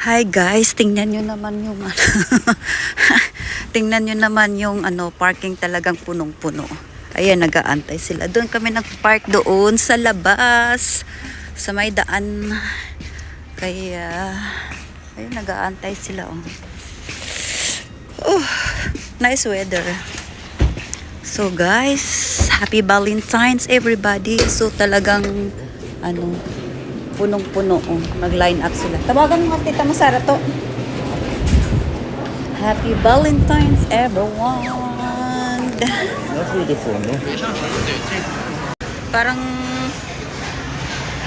Hi guys, tingnan nyo naman yung tingnan nyo naman yung parking talagang punong-puno. Ayan, nag-aantay sila. Doon kami nag-park doon sa labas, sa may daan. Kaya ayun, nag-aantay sila. Oh, nice weather. So guys, happy Valentine's everybody. So talagang punong-puno. Nag-line up sila. Tawagan mo tita mo Sara to. Happy Valentine's everyone. That's beautiful, no? Parang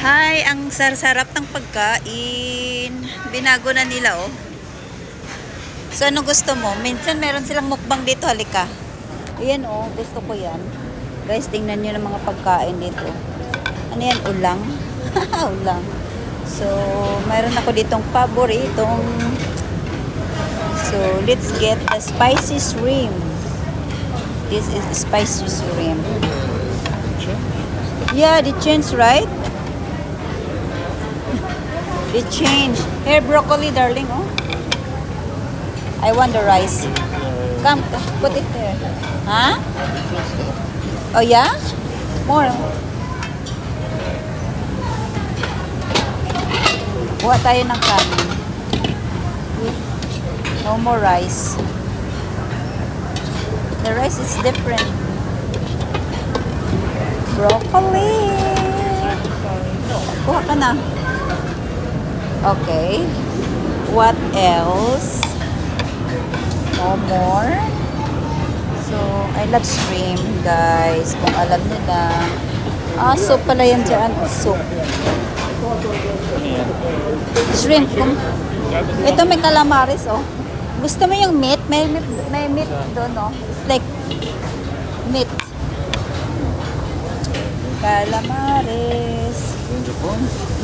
hi, ang sarap ng pagkain. Binago na nila So ano gusto mo? Minsan meron silang mukbang dito, halika. Ayan gusto ko yan. Guys, tingnan niyo ng mga pagkain dito. Ano yan? Ulang? Ulang. So, mayroon ako ditong paboritong. So, let's get the spicy shrimp. This is spicy shrimp. Yeah, they changed, right? They changed. Here, broccoli, darling, I want the rice. Come, put it there. Huh? Oh, yeah? More. Kuha tayo ng kanin. No more rice. The rice is different. Broccoli. Kuha ka na. Okay. What else? No more. So, I love shrimp, guys. Kung alam nila. Soup pala yan dyan. Soup. Shrimp. Ito may calamaris, Gusto mo yung meat? May meat doon, It's like meat. Calamaris.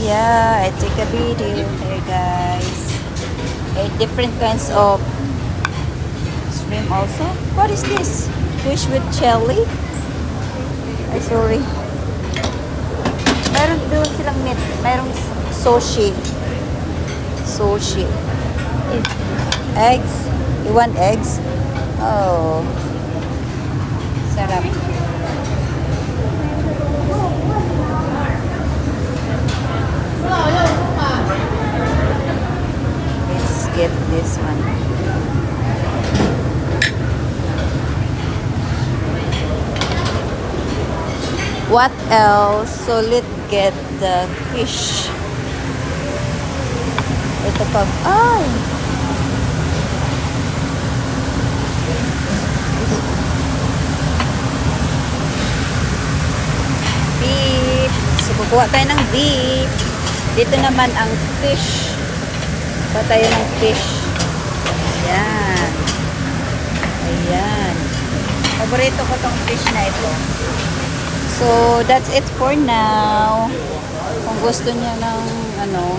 Yeah, I take a video here, guys. 8 different kinds of shrimp also. What is this? Fish with chili? Sorry. Meron doon silang meat. Merong sushi. Sushi. Eggs. You want eggs? Oh. Sarap. Let's get this one. What else? So let's get the fish. Ito pa. Ay! Beef. So kukuha tayo ng beef. Dito naman ang fish. Kukuha tayo ng fish. Ayan. Ayan. Paborito ko tong fish na ito. So, that's it for now. Kung gusto niya ng,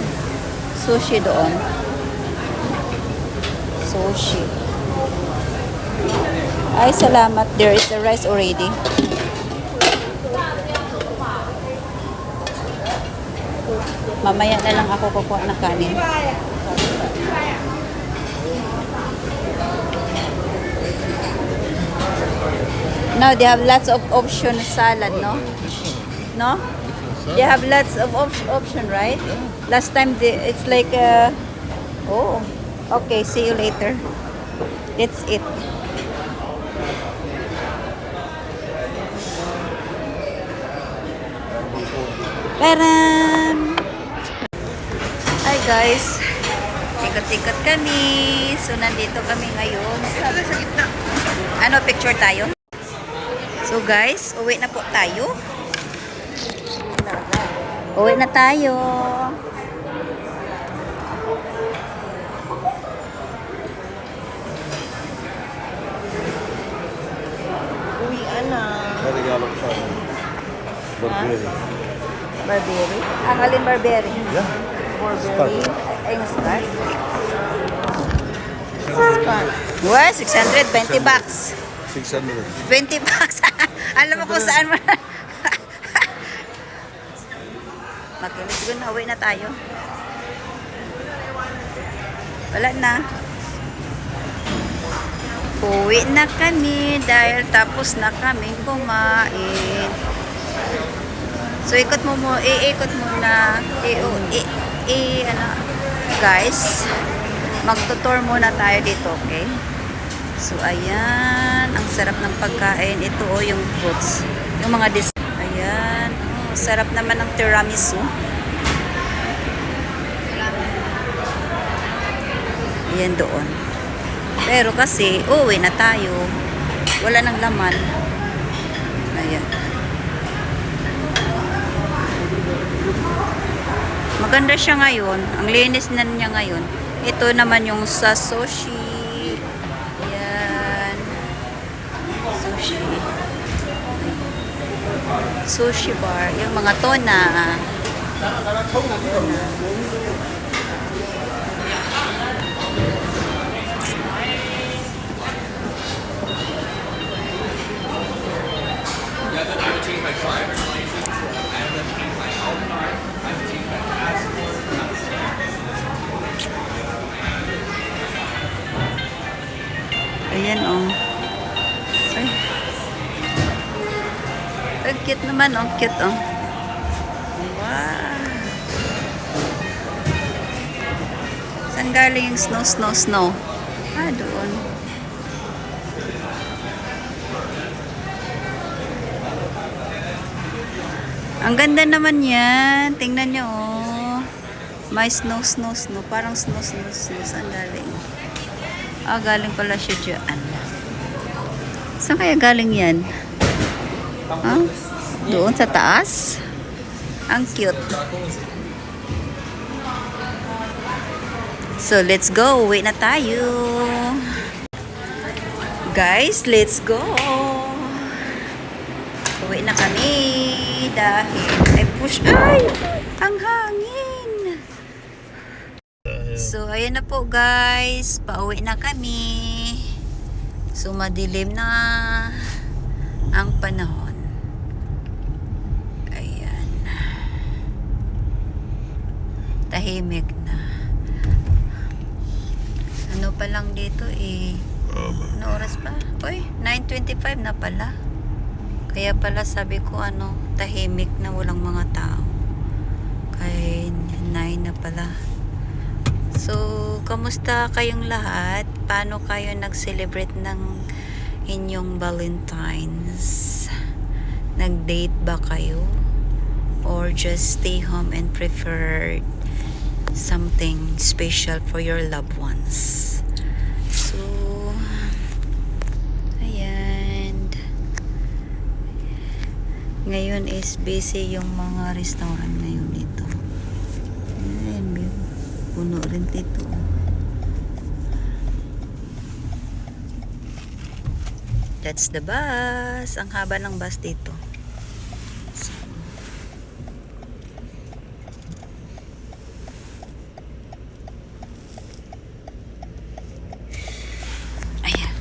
sushi doon. Sushi. Ay, salamat. There is the rice already. Mamaya na lang ako kukuha ng kanin. Now they have lots of option salad, no? No? They have lots of option, right? Last time it's like okay, see you later. That's it. Taran! Hi guys. Ikot-ikot kami. So nandito kami ngayon sa gitna. Picture tayo? So guys, uwi na po tayo. Uwi na tayo. Uwian na. Naligalok siya. Burberry. Burberry? Ang alin Burberry? Yeah. Burberry. Ay, yung scarf. Scarf. Wow, 620 bucks. 600. 20 bucks. Alam mo kung saan mo. Makinig ko na, uwi na tayo. Wala na. Uwi na kami dahil tapos na kami kumain. So iikot muna. Ano, guys, magtutour muna tayo dito, okay? So ayan, ang sarap ng pagkain. Ito yung fruits, yung mga ayan, sarap naman ng tiramisu. Ayan doon. Pero kasi, uwi na tayo. Wala nang laman. Ayan. Maganda siya ngayon. Ang linis na niya ngayon. Ito naman yung sa sushi. Ayan. Sushi. Sushi bar. Yung mga tona. Ayan, oh. Ay. Ang cute naman, oh. Cute, oh. Wow. Saan galing yung snow? Doon. Ang ganda naman yan. Tingnan nyo, oh. May snow. Parang snow. Saan galing? Galing pala siya dyan. Saan kaya galing yan? Doon sa taas? Ang cute. So, let's go. Uwi na tayo. Guys, let's go. Uwi na kami. Dahil ang hangin. So, ayan na po guys. Pauwi na kami. So, madilim na ang panahon. Ayan. Tahimik na. Ano pa lang dito eh. Ano oras pa? 9:25 na pala. Kaya pala sabi ko tahimik na walang mga tao. Kaya 9 na pala. So, kamusta kayong lahat? Paano kayo nag-celebrate ng inyong Valentine's? Nag-date ba kayo? Or just stay home and prefer something special for your loved ones? So, ayan. Ngayon is busy yung mga restaurant ngayon dito. Ayan, puno rin dito. That's the bus. Ang haba ng bus dito. So, ayan.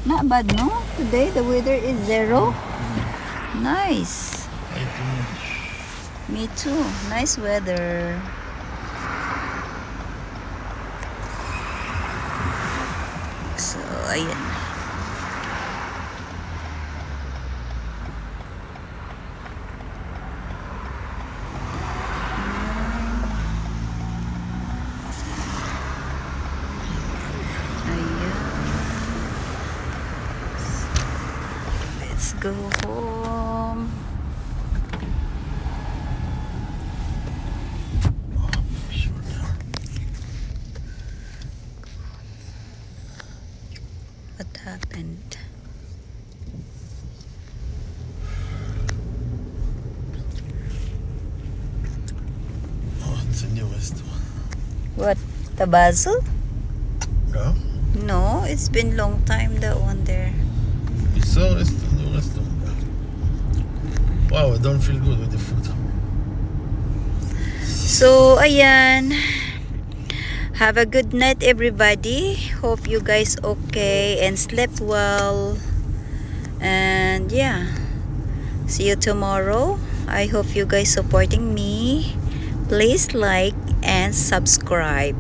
Not bad, no? Today the weather is 0. Nice. Me too. Nice weather. So, ayan. Ayan. Let's go home. What happened? Oh, it's a new restaurant. What? Tabazo? Yeah? No, it's been long time that one there. It's a new restaurant. Wow, I don't feel good with the food. So, ayan. Have a good night, everybody. Hope you guys okay and slept well. And yeah, see you tomorrow. I hope you guys supporting me. Please like and subscribe.